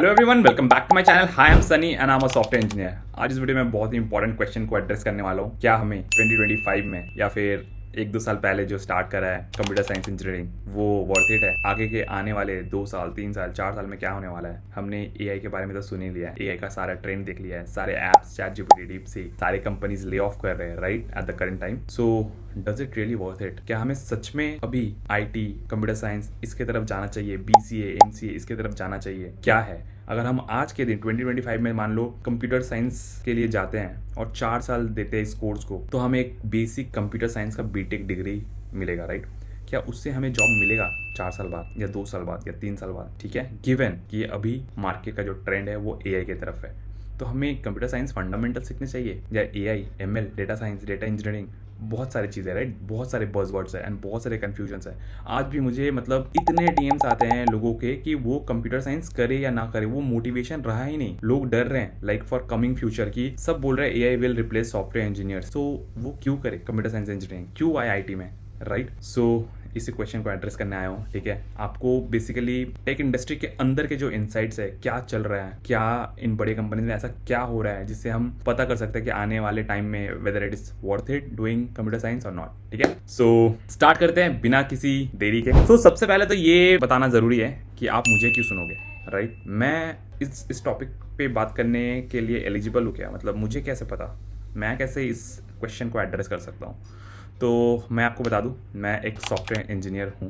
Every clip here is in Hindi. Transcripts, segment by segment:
Hello everyone, welcome back to my channel. Hi, I am Sunny and I am a software engineer. आज इस वीडियो में बहुत ही इंपॉर्टेंट क्वेश्चन को एड्रेस करने वाला हूँ। क्या हमें 2025 में या फिर एक दो साल पहले जो स्टार्ट करा है कंप्यूटर साइंस इंजीनियरिंग, वो वर्थ इट है? आगे के आने वाले 2 साल 3 साल 4 साल में क्या होने वाला है? हमने एआई के बारे में तो सुन ही लिया है, एआई का सारा ट्रेंड देख लिया है, सारे एप्स, ChatGPT, DeepSeek, सारे कंपनीज ले ऑफ कर रहे हैं right at the current time. So does it really worth it? क्या हमें सच में अभी IT, कंप्यूटर साइंस इसके तरफ जाना चाहिए? BCA, MCA इसके तरफ जाना चाहिए? क्या है अगर हम आज के दिन 2025 में मान लो कंप्यूटर साइंस के लिए जाते हैं और 4 साल देते हैं इस कोर्स को, तो हमें एक बेसिक कंप्यूटर साइंस का बीटेक डिग्री मिलेगा राइट? क्या उससे हमें जॉब मिलेगा 4 साल बाद या 2 साल बाद या 3 साल बाद? ठीक है, गिवन कि अभी मार्केट का जो ट्रेंड है वो AI की तरफ है, तो हमें कंप्यूटर साइंस फंडामेंटल सीखने चाहिए या AI, ML, data science, data engineering, बहुत सारी चीज़ें राइट, बहुत सारे बज़वर्ड्स है एंड बहुत सारे कन्फ्यूजन्स है। आज भी मुझे मतलब इतने DMs आते हैं लोगों के कि वो कंप्यूटर साइंस करे या ना करे, वो मोटिवेशन रहा ही नहीं। लोग डर रहे हैं लाइक फॉर कमिंग फ्यूचर की, सब बोल रहे हैं AI will replace software engineer. So वो क्यों करे कंप्यूटर साइंस इंजीनियरिंग, क्यों आए IT में राइट? सो इसी क्वेश्चन को एड्रेस करने आया हूँ। ठीक है, आपको बेसिकली टेक इंडस्ट्री के अंदर के जो इनसाइट्स है, क्या चल रहा है, क्या इन बड़ी कंपनी में ऐसा क्या हो रहा है जिससे हम पता कर सकते हैं कि आने वाले टाइम में whether it is worth it doing computer science और नॉट। ठीक है, सो स्टार्ट करते हैं बिना किसी देरी के। सो सबसे पहले तो ये बताना जरूरी है कि आप मुझे क्यों सुनोगे राइट? मैं इस टॉपिक पे बात करने के लिए एलिजिबल हूँ क्या? मतलब मुझे कैसे पता, मैं कैसे इस क्वेश्चन को एड्रेस कर सकता हूँ? तो मैं आपको बता दूं, मैं एक सॉफ्टवेयर इंजीनियर हूं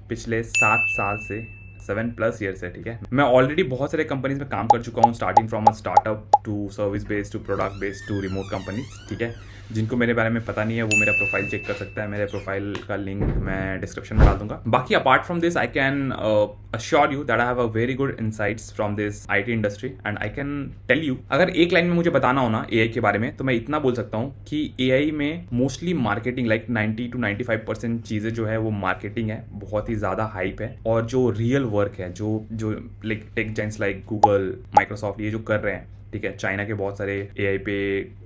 पिछले 7 साल से, 7+ ईयर से। ठीक है, मैं ऑलरेडी बहुत सारे कंपनीज में काम कर चुका हूं, starting from a startup to service based to product based to remote companies. ठीक है, जिनको मेरे बारे में पता नहीं है वो मेरा प्रोफाइल चेक कर सकता है, मेरे प्रोफाइल का लिंक मैं डिस्क्रिप्शन में डाल दूंगा। बाकी apart from this I can assure you that I have a very good insights from this IT industry and I can tell you, अगर एक लाइन में मुझे बताना हो ना AI के बारे में, तो मैं इतना बोल सकता हूँ कि AI में मोस्टली मार्केटिंग, लाइक 90 to 95% चीज़ें जो है वो मार्केटिंग है, बहुत ही ज़्यादा हाइप है। और जो रियल वर्क है, जो like take Giants like Google, Microsoft, ये जो कर रहे हैं, ठीक है, चाइना के बहुत सारे AI पे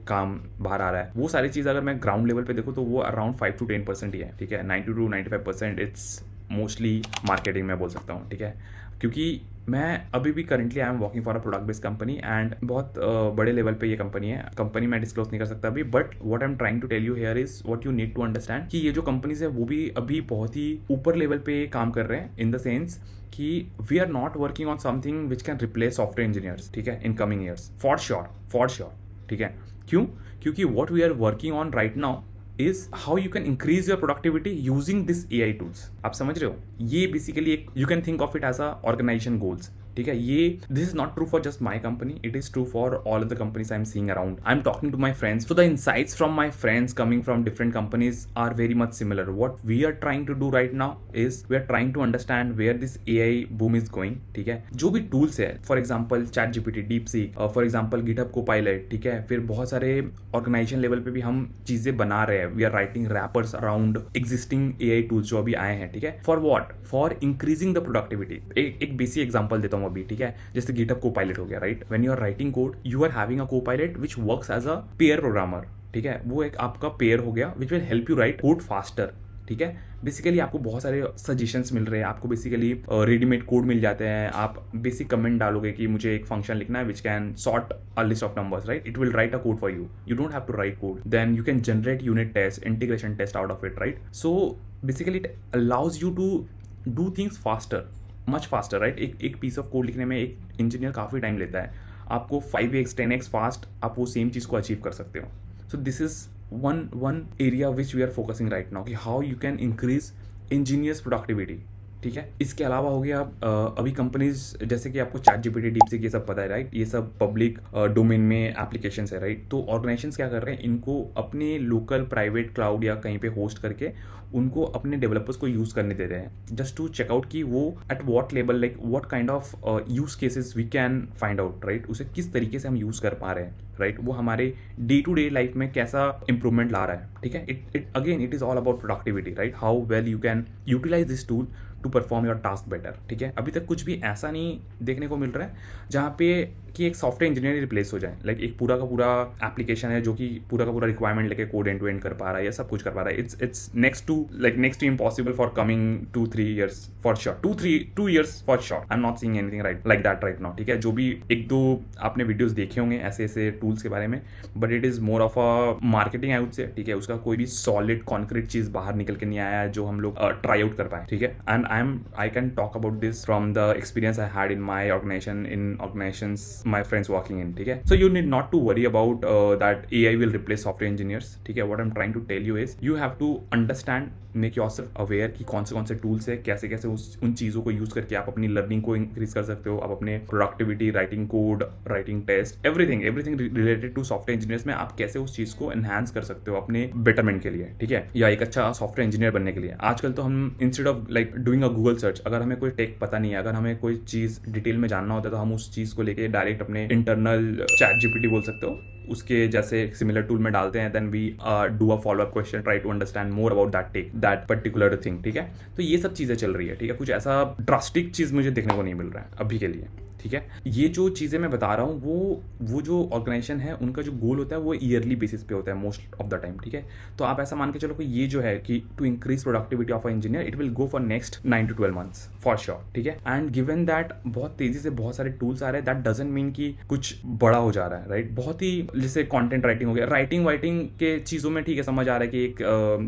काम बाहर आ रहा है, वो सारी चीज़ अगर मैं ग्राउंड लेवल पे देखूँ तो वो अराउंड 5 to 10% ही है। ठीक है, 90 to 95% इट्स मोस्टली मार्केटिंग में बोल सकता हूँ। ठीक है, क्योंकि मैं अभी भी currently I am working for a product based company and बहुत बड़े लेवल पे ये कंपनी है। कंपनी मैं डिस्क्लोज नहीं कर सकता अभी, but what I am trying to tell you here is what you need to understand कि ये जो कंपनीज है वो भी अभी बहुत ही ऊपर लेवल पे काम कर रहे हैं, इन द सेंस कि we are not working on something which can replace software engineers. ठीक है, in coming years for sure. ठीक है, क्यों? क्योंकि what we are working on right now is how you can increase your productivity using this AI tools। आप समझ रहे हो? ये बेसिकली एक, you can think of it as a organization goals। ठीक है, ये this is not true for just my company, it is true for all of the companies I am seeing around. I am talking to my friends, so the insights from my friends coming from different companies are very much similar. What we are trying to do right now is we are trying to understand where this AI boom is going. ठीक है, जो भी टूल्स है, for example ChatGPT, DeepSeek, for example GitHub Copilot, ठीक है, फिर बहुत सारे ऑर्गेनाइजेशन लेवल पे भी हम चीजें बना रहे हैं। We are writing wrappers around existing AI tools जो अभी आए हैं। ठीक है, for what? For increasing the productivity. एक बेसिक एग्जाम्पल देता हूँ अभी। ठीक है, जैसे GitHub Copilot हो गया right, when you are writing code you are having a Copilot which works as a pair programmer. ठीक है, वो एक आपका पेयर हो गया which will help you write code faster. ठीक है, बेसिकली आपको बहुत सारे सजेशंस मिल रहे हैं, आपको बेसिकली रेडीमेड कोड मिल जाते हैं। आप बेसिक कमेंट डालोगे कि मुझे एक फंक्शन लिखना है which can sort a list of numbers right, it will write a code for you, you don't have to write code, then you can generate unit test, integration test out of it right. So basically it allows you to do things faster, much faster right. एक पीस ऑफ कोड लिखने में एक इंजीनियर काफ़ी टाइम लेता है, आपको 5x 10x फास्ट आप वो सेम चीज़ को अचीव कर सकते हो। So this is one area which we are focusing right now कि how you can increase engineers productivity। ठीक है, इसके अलावा हो गया अभी कंपनीज जैसे कि आपको ChatGPT, DeepSeek ये सब पता है राइट, ये सब पब्लिक डोमेन में एप्लीकेशन है राइट। तो ऑर्गेनाइजेशंस क्या कर रहे हैं, इनको अपने लोकल प्राइवेट क्लाउड या कहीं पे होस्ट करके उनको अपने डेवलपर्स को यूज करने दे रहे हैं, जस्ट टू चेकआउट कि वो at what level, like what kind of use cases we can find out right, उसे किस तरीके से हम यूज कर पा रहे हैं राइट, वो हमारे डे टू डे लाइफ में कैसा इंप्रूवमेंट ला रहा है। ठीक है, it again it is all about productivity right, how well you can utilize this tool to perform your task better. ठीक है, अभी तक कुछ भी ऐसा नहीं देखने को मिल रहा है जहाँ पे कि एक सॉफ्टवेयर इंजीनियर रिप्लेस हो जाए। लाइक एक पूरा का पूरा एप्लीकेशन है जो कि पूरा का पूरा रिक्वायरमेंट लेके कोड एंड टू एंड कर पा रहा है या सब कुछ कर पा रहा है। It's next to impossible for coming 2-3 years for sure, 2 years for sure. I am not seeing anything like that right now. ठीक है, जो भी एक दो आपने वीडियोस देखे होंगे ऐसे ऐसे टूल्स के बारे में, but it is more of a marketing I would say. ठीक है, उसका कोई भी सॉलिड कॉन्क्रीट चीज बाहर निकल के नहीं आया है जो हम लोग ट्राई आउट कर पाए। ठीक है, and I can talk about this from the experience I had in my organisation, in organisations my friends working in. ठीक है, so you need not to worry about that AI will replace software engineers. ठीक है, what I am trying to tell you is you have to understand, make yourself aware कि कौन से टूल्स है, कैसे कैसे उन चीज़ों को यूज़ करके आप अपनी लर्निंग को इंक्रीज कर सकते हो, आप अपने productivity, writing code, writing test, everything related to software engineers में आप कैसे उस चीज़ को एनहांस कर सकते हो अपने बेटरमेंट के लिए। ठीक है, या एक अच्छा सॉफ्टवेयर इंजीनियर बनने के लिए। आजकल तो हम instead of like doing a Google search, अगर हमें कोई टेक पता नहीं है, अगर हमें कोई चीज़ डिटेल में जानना होता है, तो हम उस चीज़ को लेके डायरेक्ट अपने इंटरनल ChatGPT बोल सकते हो, उसके जैसे सिमिलर टूल में डालते हैं, then we do a follow up question, try to understand more about that particular thing. ठीक है, तो ये सब चीज़ें चल रही है। ठीक है, कुछ ऐसा ड्रास्टिक चीज़ मुझे देखने को नहीं मिल रहा है अभी के लिए। ठीक है, ये जो चीज़ें मैं बता रहा हूँ वो जो ऑर्गेनाइजेशन है उनका जो गोल होता है वो ईयरली बेसिस पे होता है मोस्ट ऑफ द टाइम। ठीक है, तो आप ऐसा मान के चलो कि ये जो है कि to increase productivity of a engineer, it will go for next 9 to 12 months for sure. ठीक है, एंड गिवन दैट बहुत तेजी से बहुत सारे टूल्स आ रहे हैं, दैट डजंट मीन कि कुछ बड़ा हो जा रहा है। राइट, बहुत ही जैसे कॉन्टेंट राइटिंग हो गया, राइटिंग के चीज़ों में ठीक है समझ आ रहा है कि एक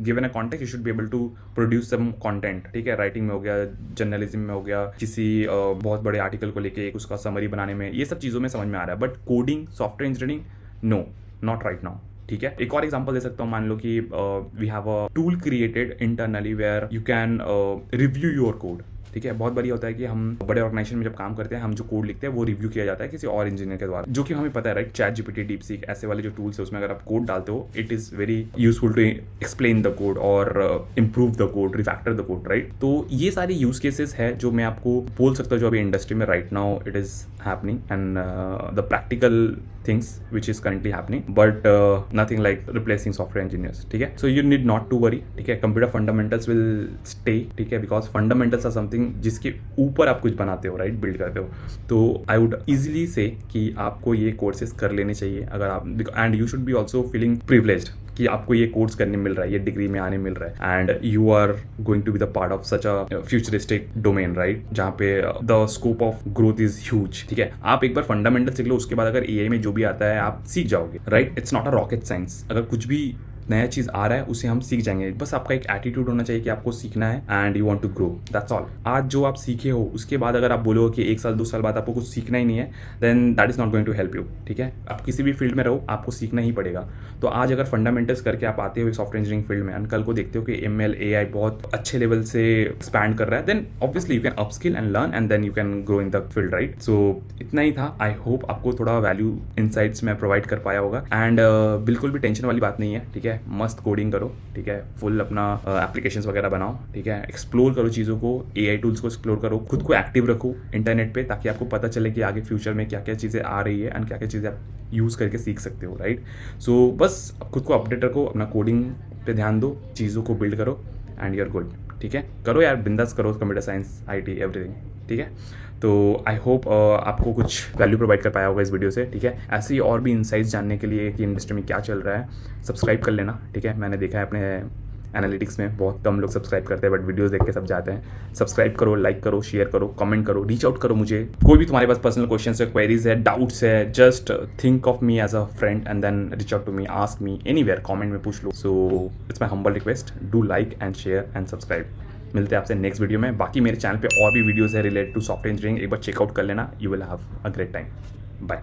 given a context you should be able to produce some content. ठीक है, राइटिंग में हो गया, जर्नलिज्म में हो गया, किसी बहुत बड़े आर्टिकल को लेके उसका समरी बनाने में, ये सब चीज़ों में समझ में आ रहा है। But coding, software engineering, no, not right now. ठीक है, एक और एग्जांपल दे सकता हूँ, मान लो कि we have a tool created internally where you can review your code. ठीक है, बहुत बढ़िया होता है कि हम बड़े ऑर्गेनाइजेशन में जब काम करते हैं, हम जो कोड लिखते हैं वो रिव्यू किया जाता है किसी और इंजीनियर के द्वारा, जो कि हमें पता है। राइट, ChatGPT, DeepSeek, ऐसे वाले जो टूल्स है उसमें अगर आप कोड डालते हो, it is very useful to explain the code और improve the code, refactor the code. Right, तो ये सारी यूज केसेस है जो मैं आपको बोल सकता हूँ जो अभी इंडस्ट्री में right now it is happening, and the practical things which is currently happening, but nothing like replacing software engineers. ठीक है, so you need not to worry. ठीक है, computer fundamentals will stay. ठीक है, because fundamentals are something जिसके ऊपर आप कुछ बनाते हो, राइट, बिल्ड करते हो। तो I would easily say कि आपको ये कोर्सेज कर लेने चाहिए अगर आप, and you should be also feeling privileged कि आपको ये कोर्स करने मिल रहा है, ये डिग्री में आने मिल रहा है, and you are going to be the part of such a futuristic domain. Right, जहाँ पे the scope of growth is huge. ठीक है, आप एक बार फंडामेंटल सीख लो, उसके बाद अगर AI में जो भी आता है आप सीख जाओगे। Right, it's not a rocket science. अगर कुछ भी नया चीज़ आ रहा है उसे हम सीख जाएंगे, बस आपका एक एटीट्यूड होना चाहिए कि आपको सीखना है and you want to grow, that's all. आज जो आप सीखे हो उसके बाद अगर आप बोलो कि 1 साल 2 साल बाद आपको कुछ सीखना ही नहीं है, then that is not going to help you. ठीक है, आप किसी भी फील्ड में रहो आपको सीखना ही पड़ेगा। तो आज अगर फंडामेंटल्स करके आप आते हो एक सॉफ्टवेयर इंजीनियरिंग फील्ड में, एंड कल को देखते हो कि ML AI बहुत अच्छे लेवल से एक्सपैंड कर रहा है, then obviously you can upskill and learn and then you can grow in the field. Right, so इतना ही था। आई होप आपको थोड़ा वैल्यू इनसाइट्स में प्रोवाइड कर पाया होगा, एंड बिल्कुल भी टेंशन वाली बात नहीं है। ठीक है, मस्त कोडिंग करो। ठीक है, फुल अपना एप्लीकेशंस वगैरह बनाओ। ठीक है, एक्सप्लोर करो चीज़ों को, AI टूल्स को एक्सप्लोर करो, खुद को एक्टिव रखो इंटरनेट पे, ताकि आपको पता चले कि आगे फ्यूचर में क्या क्या चीज़ें आ रही है एंड क्या क्या चीज़ें आप यूज़ करके सीख सकते हो। राइट, सो बस खुद को अपडेट रखो, अपना कोडिंग पे ध्यान दो, चीज़ों को बिल्ड करो एंड यू आर गुड। ठीक है, करो यार, बिंदास करो, कंप्यूटर साइंस, IT, एवरीथिंग। ठीक है, तो आई होप आपको कुछ वैल्यू प्रोवाइड कर पाया होगा इस वीडियो से। ठीक है, ऐसे ही और भी इनसाइट्स जानने के लिए कि इंडस्ट्री में क्या चल रहा है, सब्सक्राइब कर लेना। ठीक है, मैंने देखा है अपने एनालिटिक्स में बहुत कम लोग सब्सक्राइब करते हैं, बट वीडियोस देख के सब जाते हैं। सब्सक्राइब करो, लाइक करो, शेयर करो, कमेंट करो, रीच आउट करो मुझे। कोई भी तुम्हारे पास पर्सनल क्वेश्चन है, क्वेरीज है, डाउट्स है, just think of me as a friend and then reach out to me, ask me anywhere, comment में पूछ लो। So it's my humble request, do like and share and subscribe. मिलते हैं आपसे नेक्स्ट वीडियो में। बाकी मेरे चैनल पे और भी वीडियोस है रिलेटेड टू सॉफ्टवेयर इंजीनियरिंग, एक बार चेकआउट कर लेना, you will have a great time. Bye.